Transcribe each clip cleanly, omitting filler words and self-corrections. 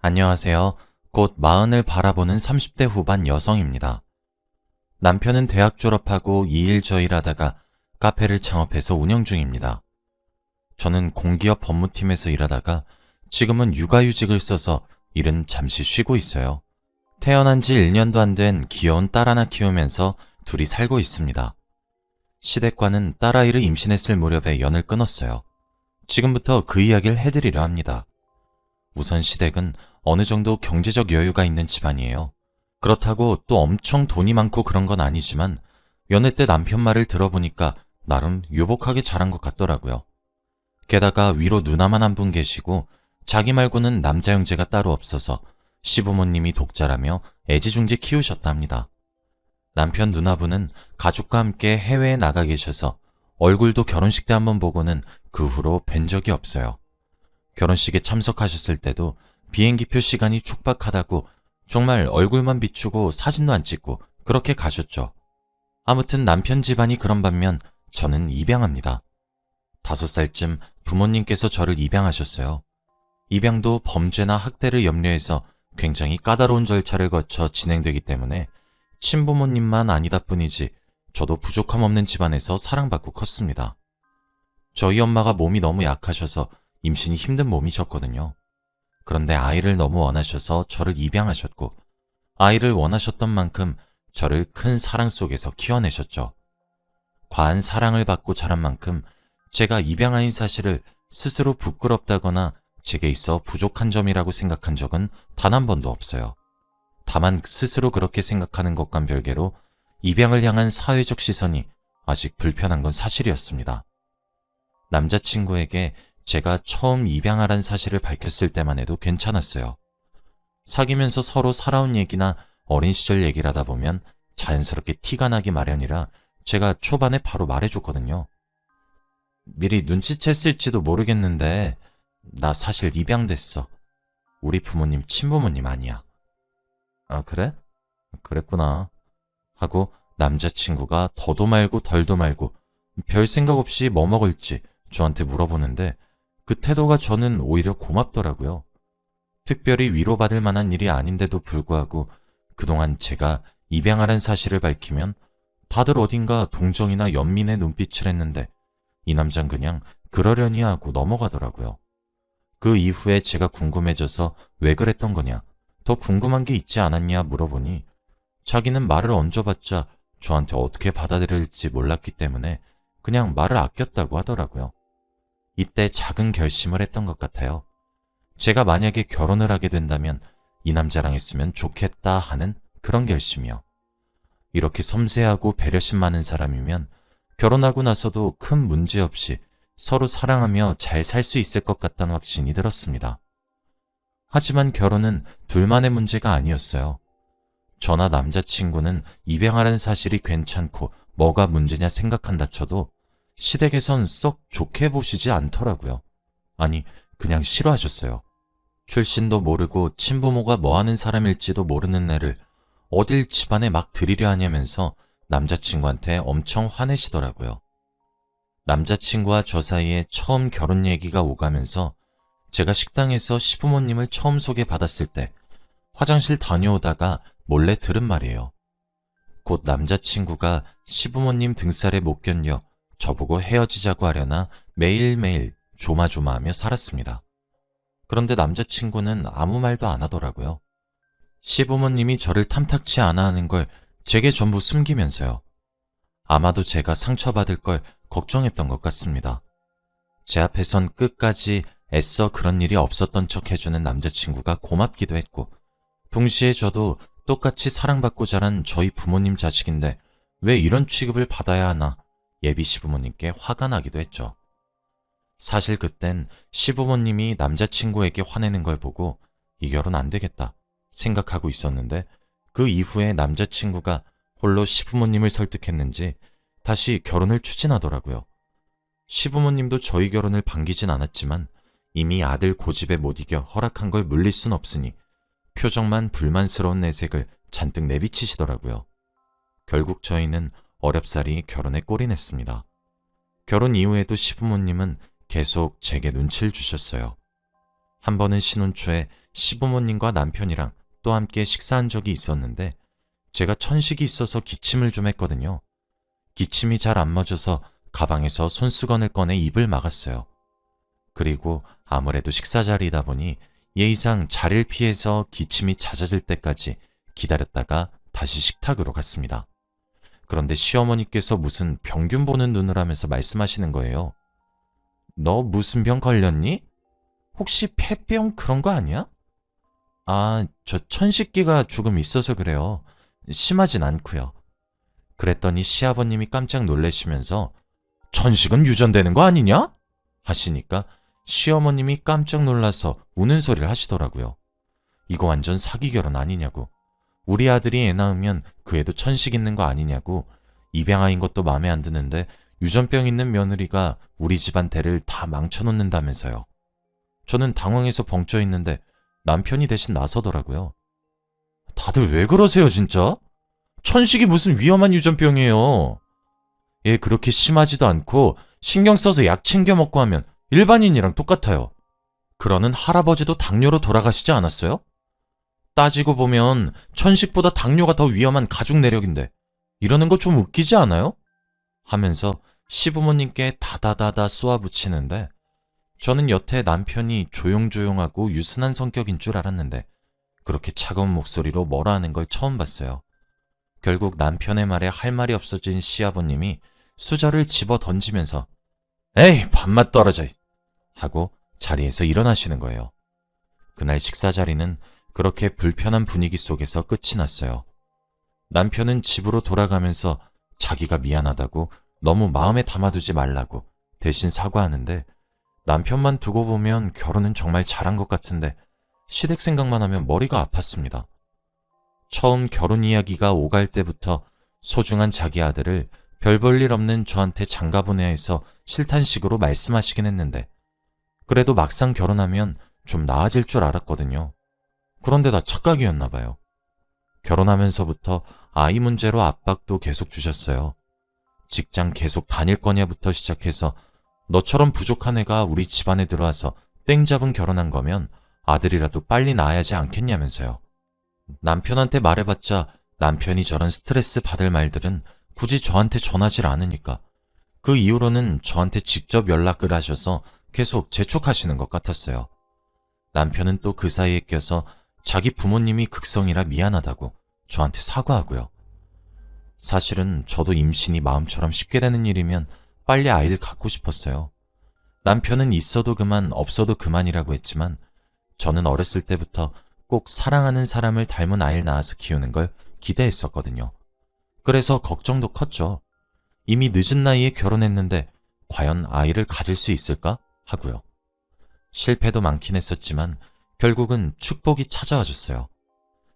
안녕하세요. 곧 마흔을 바라보는 30대 후반 여성입니다. 남편은 대학 졸업하고 이 일 저 일 하다가 카페를 창업해서 운영 중입니다. 저는 공기업 법무팀에서 일하다가 지금은 육아휴직을 써서 일은 잠시 쉬고 있어요. 태어난 지 1년도 안 된 귀여운 딸 하나 키우면서 둘이 살고 있습니다. 시댁과는 딸아이를 임신했을 무렵에 연을 끊었어요. 지금부터 그 이야기를 해드리려 합니다. 우선 시댁은 어느 정도 경제적 여유가 있는 집안이에요. 그렇다고 또 엄청 돈이 많고 그런 건 아니지만 연애 때 남편 말을 들어보니까 나름 유복하게 자란 것 같더라고요. 게다가 위로 누나만 한 분 계시고 자기 말고는 남자 형제가 따로 없어서 시부모님이 독자라며 애지중지 키우셨다 합니다. 남편 누나분은 가족과 함께 해외에 나가 계셔서 얼굴도 결혼식 때 한번 보고는 그 후로 뵌 적이 없어요. 결혼식에 참석하셨을 때도 비행기표 시간이 촉박하다고 정말 얼굴만 비추고 사진도 안 찍고 그렇게 가셨죠. 아무튼 남편 집안이 그런 반면 저는 입양합니다. 5살쯤 부모님께서 저를 입양하셨어요. 입양도 범죄나 학대를 염려해서 굉장히 까다로운 절차를 거쳐 진행되기 때문에 친부모님만 아니다 뿐이지 저도 부족함 없는 집안에서 사랑받고 컸습니다. 저희 엄마가 몸이 너무 약하셔서 임신이 힘든 몸이셨거든요. 그런데 아이를 너무 원하셔서 저를 입양하셨고 아이를 원하셨던 만큼 저를 큰 사랑 속에서 키워내셨죠. 과한 사랑을 받고 자란 만큼 제가 입양아인 사실을 스스로 부끄럽다거나 제게 있어 부족한 점이라고 생각한 적은 단 한 번도 없어요. 다만 스스로 그렇게 생각하는 것과는 별개로 입양을 향한 사회적 시선이 아직 불편한 건 사실이었습니다. 남자친구에게 제가 처음 입양하란 사실을 밝혔을 때만 해도 괜찮았어요. 사귀면서 서로 살아온 얘기나 어린 시절 얘기를 하다 보면 자연스럽게 티가 나기 마련이라 제가 초반에 바로 말해줬거든요. 미리 눈치챘을지도 모르겠는데 나 사실 입양됐어. 우리 부모님 친부모님 아니야. 아, 그래? 그랬구나. 하고 남자친구가 더도 말고 덜도 말고 별 생각 없이 뭐 먹을지 저한테 물어보는데 그 태도가 저는 오히려 고맙더라고요. 특별히 위로받을 만한 일이 아닌데도 불구하고 그동안 제가 입양하란 사실을 밝히면 다들 어딘가 동정이나 연민의 눈빛을 했는데 이 남잔 그냥 그러려니 하고 넘어가더라고요. 그 이후에 제가 궁금해져서 왜 그랬던 거냐, 더 궁금한 게 있지 않았냐 물어보니 자기는 말을 얹어봤자 저한테 어떻게 받아들일지 몰랐기 때문에 그냥 말을 아꼈다고 하더라고요. 이때 작은 결심을 했던 것 같아요. 제가 만약에 결혼을 하게 된다면 이 남자랑 있으면 좋겠다 하는 그런 결심이요. 이렇게 섬세하고 배려심 많은 사람이면 결혼하고 나서도 큰 문제 없이 서로 사랑하며 잘 살 수 있을 것 같다는 확신이 들었습니다. 하지만 결혼은 둘만의 문제가 아니었어요. 저나 남자친구는 입양하라는 사실이 괜찮고 뭐가 문제냐 생각한다 쳐도 시댁에선 썩 좋게 보시지 않더라고요. 아니, 그냥 싫어하셨어요. 출신도 모르고 친부모가 뭐하는 사람일지도 모르는 애를 어딜 집안에 막 들이려 하냐면서 남자친구한테 엄청 화내시더라고요. 남자친구와 저 사이에 처음 결혼 얘기가 오가면서 제가 식당에서 시부모님을 처음 소개받았을 때 화장실 다녀오다가 몰래 들은 말이에요. 곧 남자친구가 시부모님 등살에 못 견뎌 저보고 헤어지자고 하려나 매일매일 조마조마하며 살았습니다. 그런데 남자친구는 아무 말도 안 하더라고요. 시부모님이 저를 탐탁치 않아 하는 걸 제게 전부 숨기면서요. 아마도 제가 상처받을 걸 걱정했던 것 같습니다. 제 앞에선 끝까지 애써 그런 일이 없었던 척 해주는 남자친구가 고맙기도 했고, 동시에 저도 똑같이 사랑받고 자란 저희 부모님 자식인데 왜 이런 취급을 받아야 하나 예비 시부모님께 화가 나기도 했죠. 사실 그땐 시부모님이 남자친구에게 화내는 걸 보고 이 결혼 안 되겠다 생각하고 있었는데 그 이후에 남자친구가 홀로 시부모님을 설득했는지 다시 결혼을 추진하더라고요. 시부모님도 저희 결혼을 반기진 않았지만 이미 아들 고집에 못 이겨 허락한 걸 물릴 순 없으니 표정만 불만스러운 내색을 잔뜩 내비치시더라고요. 결국 저희는 어렵사리 결혼에 골인했습니다. 결혼 이후에도 시부모님은 계속 제게 눈치를 주셨어요. 한 번은 신혼 초에 시부모님과 남편이랑 또 함께 식사한 적이 있었는데 제가 천식이 있어서 기침을 좀 했거든요. 기침이 잘 안 멎어서 가방에서 손수건을 꺼내 입을 막았어요. 그리고 아무래도 식사 자리이다 보니 예의상 자리를 피해서 기침이 잦아질 때까지 기다렸다가 다시 식탁으로 갔습니다. 그런데 시어머니께서 무슨 병균 보는 눈을 하면서 말씀하시는 거예요. 너 무슨 병 걸렸니? 혹시 폐병 그런 거 아니야? 아, 저 천식기가 조금 있어서 그래요. 심하진 않고요. 그랬더니 시아버님이 깜짝 놀라시면서 천식은 유전되는 거 아니냐? 하시니까 시어머님이 깜짝 놀라서 우는 소리를 하시더라고요. 이거 완전 사기 결혼 아니냐고. 우리 아들이 애 낳으면 그 애도 천식 있는 거 아니냐고. 입양아인 것도 마음에 안 드는데 유전병 있는 며느리가 우리 집안 대를 다 망쳐놓는다면서요. 저는 당황해서 벙쪄 있는데 남편이 대신 나서더라고요. 다들 왜 그러세요 진짜? 천식이 무슨 위험한 유전병이에요. 얘 그렇게 심하지도 않고 신경 써서 약 챙겨 먹고 하면 일반인이랑 똑같아요. 그러는 할아버지도 당뇨로 돌아가시지 않았어요? 따지고 보면 천식보다 당뇨가 더 위험한 가족 내력인데 이러는 거 좀 웃기지 않아요? 하면서 시부모님께 다다다다 쏘아붙이는데 저는 여태 남편이 조용조용하고 유순한 성격인 줄 알았는데 그렇게 차가운 목소리로 뭐라 하는 걸 처음 봤어요. 결국 남편의 말에 할 말이 없어진 시아버님이 수저를 집어 던지면서 에이 밥맛 떨어져 하고 자리에서 일어나시는 거예요. 그날 식사 자리는 그렇게 불편한 분위기 속에서 끝이 났어요. 남편은 집으로 돌아가면서 자기가 미안하다고 너무 마음에 담아두지 말라고 대신 사과하는데 남편만 두고 보면 결혼은 정말 잘한 것 같은데 시댁 생각만 하면 머리가 아팠습니다. 처음 결혼 이야기가 오갈 때부터 소중한 자기 아들을 별 볼 일 없는 저한테 장가보내야 해서 실탄식으로 말씀하시긴 했는데 그래도 막상 결혼하면 좀 나아질 줄 알았거든요. 그런데 다 착각이었나 봐요. 결혼하면서부터 아이 문제로 압박도 계속 주셨어요. 직장 계속 다닐 거냐부터 시작해서 너처럼 부족한 애가 우리 집안에 들어와서 땡 잡은 결혼한 거면 아들이라도 빨리 낳아야지 않겠냐면서요. 남편한테 말해봤자 남편이 저런 스트레스 받을 말들은 굳이 저한테 전하질 않으니까 그 이후로는 저한테 직접 연락을 하셔서 계속 재촉하시는 것 같았어요. 남편은 또 그 사이에 껴서 자기 부모님이 극성이라 미안하다고 저한테 사과하고요. 사실은 저도 임신이 마음처럼 쉽게 되는 일이면 빨리 아이를 갖고 싶었어요. 남편은 있어도 그만 없어도 그만이라고 했지만 저는 어렸을 때부터 꼭 사랑하는 사람을 닮은 아이를 낳아서 키우는 걸 기대했었거든요. 그래서 걱정도 컸죠. 이미 늦은 나이에 결혼했는데 과연 아이를 가질 수 있을까 하고요. 실패도 많긴 했었지만 결국은 축복이 찾아와 줬어요.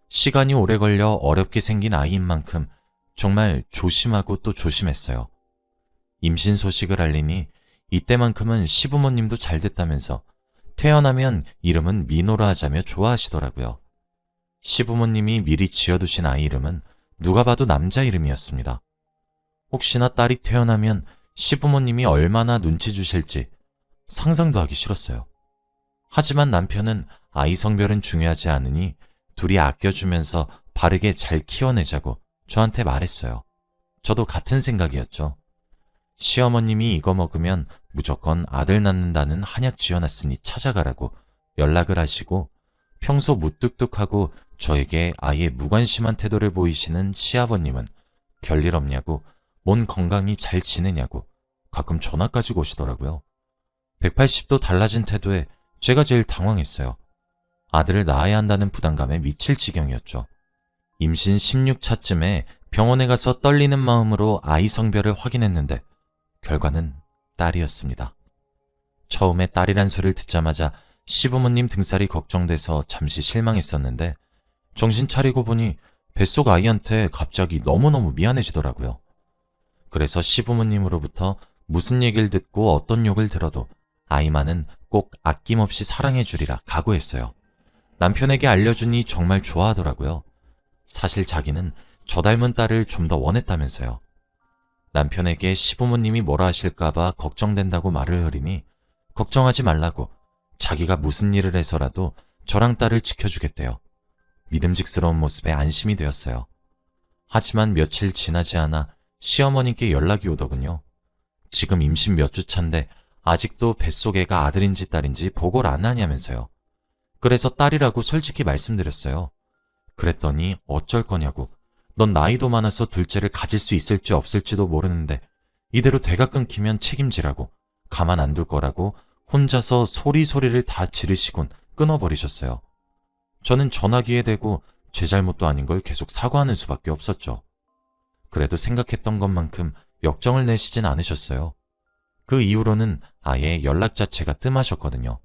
시간이 오래 걸려 어렵게 생긴 아이인 만큼 정말 조심하고 또 조심했어요. 임신 소식을 알리니 이때만큼은 시부모님도 잘 됐다면서 태어나면 이름은 민호라 하자며 좋아하시더라고요. 시부모님이 미리 지어두신 아이 이름은 누가 봐도 남자 이름이었습니다. 혹시나 딸이 태어나면 시부모님이 얼마나 눈치 주실지 상상도 하기 싫었어요. 하지만 남편은 아이 성별은 중요하지 않으니 둘이 아껴주면서 바르게 잘 키워내자고 저한테 말했어요. 저도 같은 생각이었죠. 시어머님이 이거 먹으면 무조건 아들 낳는다는 한약 지어놨으니 찾아가라고 연락을 하시고 평소 무뚝뚝하고 저에게 아예 무관심한 태도를 보이시는 시아버님은 별일 없냐고 몸 건강히 잘 지내냐고 가끔 전화까지 오시더라고요. 180도 달라진 태도에 제가 제일 당황했어요. 아들을 낳아야 한다는 부담감에 미칠 지경이었죠. 임신 16차쯤에 병원에 가서 떨리는 마음으로 아이 성별을 확인했는데 결과는 딸이었습니다. 처음에 딸이란 소리를 듣자마자 시부모님 등살이 걱정돼서 잠시 실망했었는데 정신 차리고 보니 뱃속 아이한테 갑자기 너무너무 미안해지더라고요. 그래서 시부모님으로부터 무슨 얘기를 듣고 어떤 욕을 들어도 아이만은 꼭 아낌없이 사랑해주리라 각오했어요. 남편에게 알려주니 정말 좋아하더라고요. 사실 자기는 저 닮은 딸을 좀 더 원했다면서요. 남편에게 시부모님이 뭐라 하실까봐 걱정된다고 말을 흐리니 걱정하지 말라고 자기가 무슨 일을 해서라도 저랑 딸을 지켜주겠대요. 믿음직스러운 모습에 안심이 되었어요. 하지만 며칠 지나지 않아 시어머님께 연락이 오더군요. 지금 임신 몇 주 차인데 아직도 뱃속애가 아들인지 딸인지 보고를 안 하냐면서요. 그래서 딸이라고 솔직히 말씀드렸어요. 그랬더니 어쩔 거냐고. 넌 나이도 많아서 둘째를 가질 수 있을지 없을지도 모르는데 이대로 대가 끊기면 책임지라고, 가만 안 둘 거라고 혼자서 소리소리를 다 지르시곤 끊어버리셨어요. 저는 전화기에 대고 제 잘못도 아닌 걸 계속 사과하는 수밖에 없었죠. 그래도 생각했던 것만큼 역정을 내시진 않으셨어요. 그 이후로는 아예 연락 자체가 뜸하셨거든요.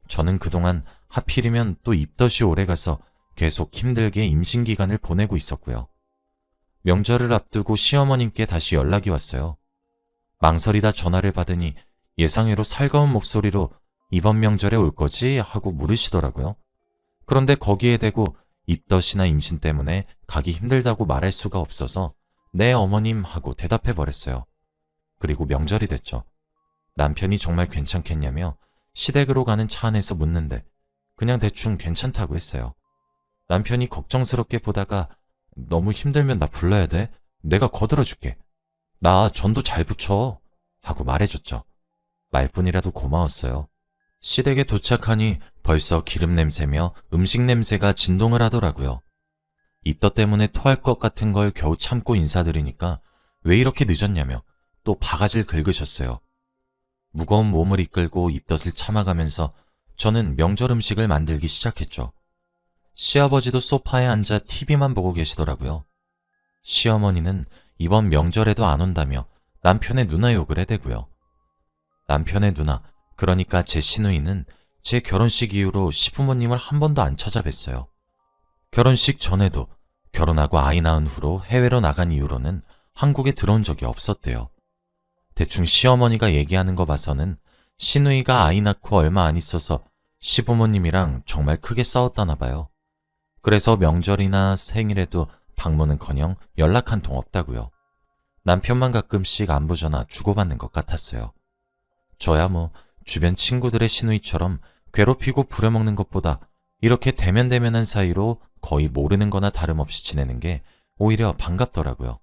저는 그동안 하필이면 또 입덧이 오래가서 계속 힘들게 임신 기간을 보내고 있었고요. 명절을 앞두고 시어머님께 다시 연락이 왔어요. 망설이다 전화를 받으니 예상외로 살가운 목소리로 이번 명절에 올 거지? 하고 물으시더라고요. 그런데 거기에 대고 입덧이나 임신 때문에 가기 힘들다고 말할 수가 없어서 네 어머님 하고 대답해 버렸어요. 그리고 명절이 됐죠. 남편이 정말 괜찮겠냐며 시댁으로 가는 차 안에서 묻는데 그냥 대충 괜찮다고 했어요. 남편이 걱정스럽게 보다가 너무 힘들면 나 불러야 돼? 내가 거들어줄게. 나 전도 잘 붙여 하고 말해줬죠. 말뿐이라도 고마웠어요. 시댁에 도착하니 벌써 기름 냄새며 음식 냄새가 진동을 하더라고요. 입덧 때문에 토할 것 같은 걸 겨우 참고 인사드리니까 왜 이렇게 늦었냐며 또 바가지를 긁으셨어요. 무거운 몸을 이끌고 입덧을 참아가면서 저는 명절 음식을 만들기 시작했죠. 시아버지도 소파에 앉아 TV만 보고 계시더라고요. 시어머니는 이번 명절에도 안 온다며 남편의 누나 욕을 해대고요. 남편의 누나, 그러니까 제 시누이는 제 결혼식 이후로 시부모님을 한 번도 안 찾아뵀어요. 결혼식 전에도 결혼하고 아이 낳은 후로 해외로 나간 이후로는 한국에 들어온 적이 없었대요. 대충 시어머니가 얘기하는 거 봐서는 시누이가 아이 낳고 얼마 안 있어서 시부모님이랑 정말 크게 싸웠다나 봐요. 그래서 명절이나 생일에도 방문은커녕 연락 한 통 없다고요. 남편만 가끔씩 안부 전화 주고받는 것 같았어요. 저야 뭐 주변 친구들의 시누이처럼 괴롭히고 부려먹는 것보다 이렇게 대면대면한 사이로 거의 모르는 거나 다름없이 지내는 게 오히려 반갑더라고요.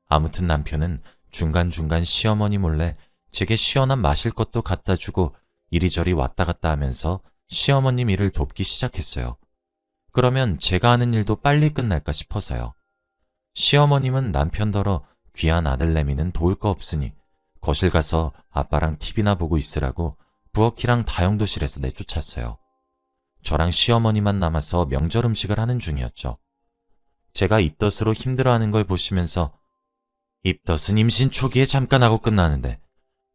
아무튼 남편은 중간중간 시어머니 몰래 제게 시원한 마실 것도 갖다 주고 이리저리 왔다 갔다 하면서 시어머님 일을 돕기 시작했어요. 그러면 제가 하는 일도 빨리 끝날까 싶어서요. 시어머님은 남편더러 귀한 아들내미는 도울 거 없으니 거실 가서 아빠랑 TV나 보고 있으라고 부엌이랑 다용도실에서 내쫓았어요. 저랑 시어머니만 남아서 명절 음식을 하는 중이었죠. 제가 입덧으로 힘들어하는 걸 보시면서 입덧은 임신 초기에 잠깐 하고 끝나는데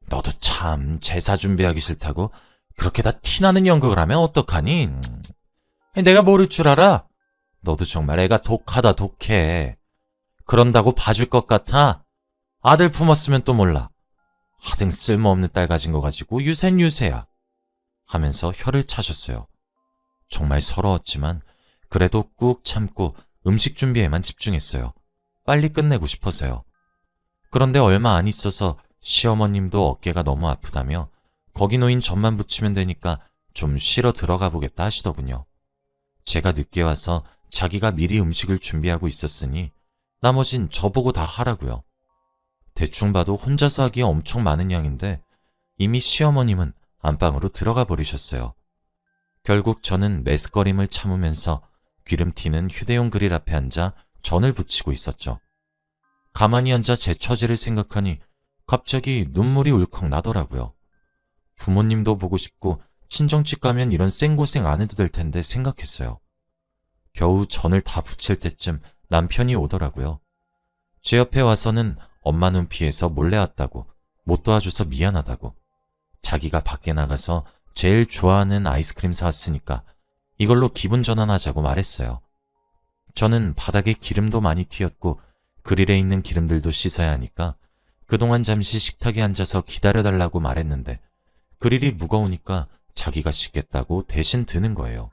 너도 참 제사 준비하기 싫다고 그렇게 다 티나는 연극을 하면 어떡하니? 내가 모를 줄 알아? 너도 정말 애가 독하다 독해. 그런다고 봐줄 것 같아? 아들 품었으면 또 몰라. 하등 쓸모없는 딸 가진 거 가지고 유세는 유세야. 하면서 혀를 차셨어요. 정말 서러웠지만 그래도 꾹 참고 음식 준비에만 집중했어요. 빨리 끝내고 싶어서요. 그런데 얼마 안 있어서 시어머님도 어깨가 너무 아프다며 거기 놓인 점만 붙이면 되니까 좀 쉬러 들어가 보겠다 하시더군요. 제가 늦게 와서 자기가 미리 음식을 준비하고 있었으니 나머진 저보고 다 하라고요. 대충 봐도 혼자서 하기에 엄청 많은 양인데 이미 시어머님은 안방으로 들어가 버리셨어요. 결국 저는 메스꺼림을 참으면서 기름 튀는 휴대용 그릴 앞에 앉아 전을 부치고 있었죠. 가만히 앉아 제 처지를 생각하니 갑자기 눈물이 울컥 나더라고요. 부모님도 보고 싶고 친정집 가면 이런 생고생 안 해도 될 텐데 생각했어요. 겨우 전을 다 부칠 때쯤 남편이 오더라고요. 제 옆에 와서는 엄마 눈 피해서 몰래 왔다고, 못 도와줘서 미안하다고, 자기가 밖에 나가서 제일 좋아하는 아이스크림 사왔으니까 이걸로 기분 전환하자고 말했어요. 저는 바닥에 기름도 많이 튀었고 그릴에 있는 기름들도 씻어야 하니까 그동안 잠시 식탁에 앉아서 기다려달라고 말했는데 그릴이 무거우니까 자기가 씻겠다고 대신 드는 거예요.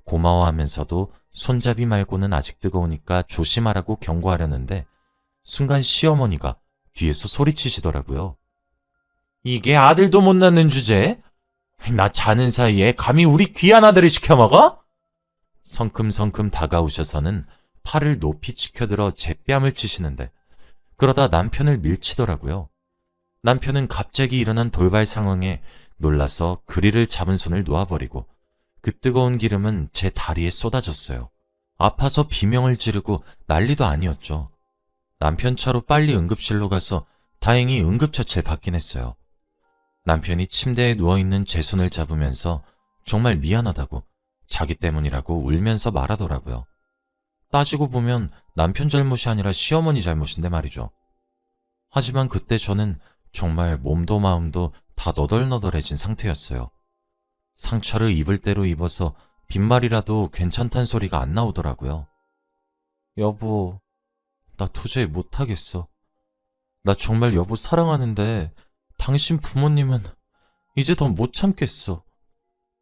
고마워하면서도 손잡이 말고는 아직 뜨거우니까 조심하라고 경고하려는데 순간 시어머니가 뒤에서 소리치시더라고요. 이게 아들도 못 낳는 주제에? 나 자는 사이에 감히 우리 귀한 아들을 시켜먹어? 성큼성큼 다가오셔서는 팔을 높이 치켜들어 제 뺨을 치시는데 그러다 남편을 밀치더라고요. 남편은 갑자기 일어난 돌발 상황에 놀라서 그릴을 잡은 손을 놓아버리고 그 뜨거운 기름은 제 다리에 쏟아졌어요. 아파서 비명을 지르고 난리도 아니었죠. 남편 차로 빨리 응급실로 가서 다행히 응급처치를 받긴 했어요. 남편이 침대에 누워있는 제 손을 잡으면서 정말 미안하다고 자기 때문이라고 울면서 말하더라고요. 따지고 보면 남편 잘못이 아니라 시어머니 잘못인데 말이죠. 하지만 그때 저는 정말 몸도 마음도 다 너덜너덜해진 상태였어요. 상처를 입을 대로 입어서 빈말이라도 괜찮단 소리가 안 나오더라고요. 여보, 나 도저히 못하겠어. 나 정말 여보 사랑하는데 당신 부모님은 이제 더 못 참겠어.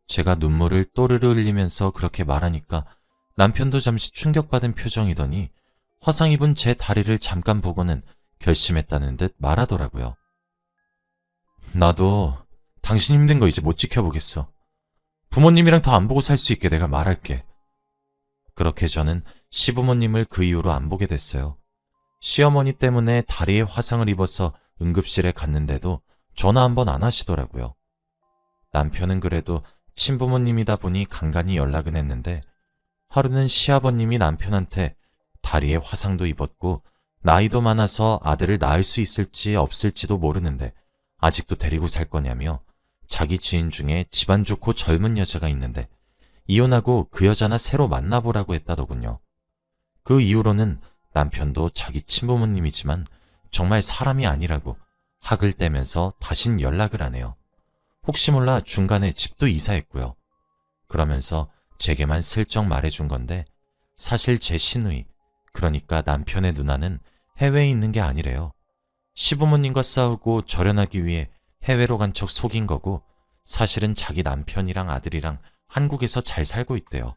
제가 눈물을 또르르 흘리면서 그렇게 말하니까 남편도 잠시 충격받은 표정이더니 화상 입은 제 다리를 잠깐 보고는 결심했다는 듯 말하더라고요. 나도 당신 힘든 거 이제 못 지켜보겠어. 부모님이랑 더 안 보고 살 수 있게 내가 말할게. 그렇게 저는 시부모님을 그 이후로 안 보게 됐어요. 시어머니 때문에 다리에 화상을 입어서 응급실에 갔는데도 전화 한 번 안 하시더라고요. 남편은 그래도 친부모님이다 보니 간간히 연락은 했는데 하루는 시아버님이 남편한테 다리에 화상도 입었고 나이도 많아서 아들을 낳을 수 있을지 없을지도 모르는데 아직도 데리고 살 거냐며 자기 지인 중에 집안 좋고 젊은 여자가 있는데 이혼하고 그 여자나 새로 만나보라고 했다더군요. 그 이후로는 남편도 자기 친부모님이지만 정말 사람이 아니라고 학을 떼면서 다신 연락을 안 해요. 혹시 몰라 중간에 집도 이사했고요. 그러면서 제게만 슬쩍 말해준 건데 사실 제 시누이, 그러니까 남편의 누나는 해외에 있는 게 아니래요. 시부모님과 싸우고 절연하기 위해 해외로 간 척 속인 거고 사실은 자기 남편이랑 아들이랑 한국에서 잘 살고 있대요.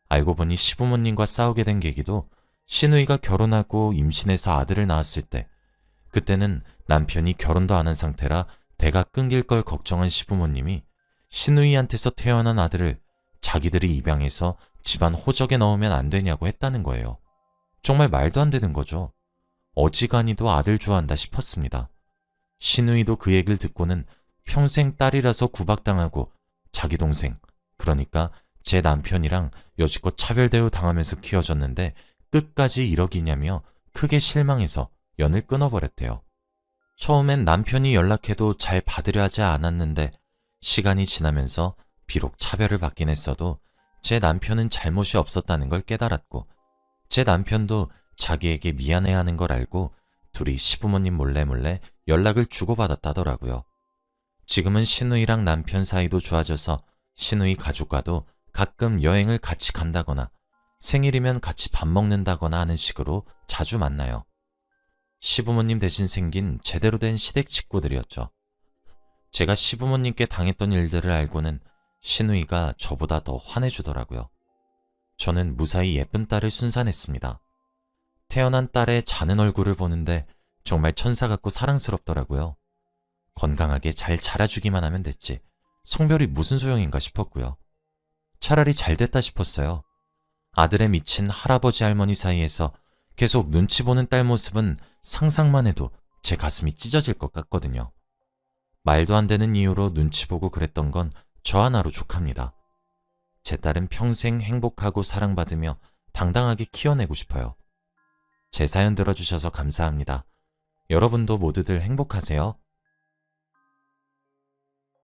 알고 보니 시부모님과 싸우게 된 계기도 시누이가 결혼하고 임신해서 아들을 낳았을 때 그때는 남편이 결혼도 안 한 상태라 대가 끊길 걸 걱정한 시부모님이 시누이한테서 태어난 아들을 자기들이 입양해서 집안 호적에 넣으면 안 되냐고 했다는 거예요. 정말 말도 안 되는 거죠. 어지간히도 아들 좋아한다 싶었습니다. 시누이도 그 얘기를 듣고는 평생 딸이라서 구박당하고 자기 동생, 그러니까 제 남편이랑 여지껏 차별대우 당하면서 키워졌는데 끝까지 이러기냐며 크게 실망해서 연을 끊어버렸대요. 처음엔 남편이 연락해도 잘 받으려 하지 않았는데 시간이 지나면서 비록 차별을 받긴 했어도 제 남편은 잘못이 없었다는 걸 깨달았고 제 남편도 자기에게 미안해하는 걸 알고 둘이 시부모님 몰래 연락을 주고받았다더라고요. 지금은 시누이랑 남편 사이도 좋아져서 시누이 가족과도 가끔 여행을 같이 간다거나 생일이면 같이 밥 먹는다거나 하는 식으로 자주 만나요. 시부모님 대신 생긴 제대로 된 시댁 식구들이었죠. 제가 시부모님께 당했던 일들을 알고는 시누이가 저보다 더 화내주더라고요. 저는 무사히 예쁜 딸을 순산했습니다. 태어난 딸의 자는 얼굴을 보는데 정말 천사 같고 사랑스럽더라고요. 건강하게 잘 자라주기만 하면 됐지 성별이 무슨 소용인가 싶었고요. 차라리 잘 됐다 싶었어요. 아들에 미친 할아버지 할머니 사이에서 계속 눈치 보는 딸 모습은 상상만 해도 제 가슴이 찢어질 것 같거든요. 말도 안 되는 이유로 눈치 보고 그랬던 건 저 하나로 족합니다. 제 딸은 평생 행복하고 사랑받으며 당당하게 키워내고 싶어요. 제 사연 들어주셔서 감사합니다. 여러분도 모두들 행복하세요.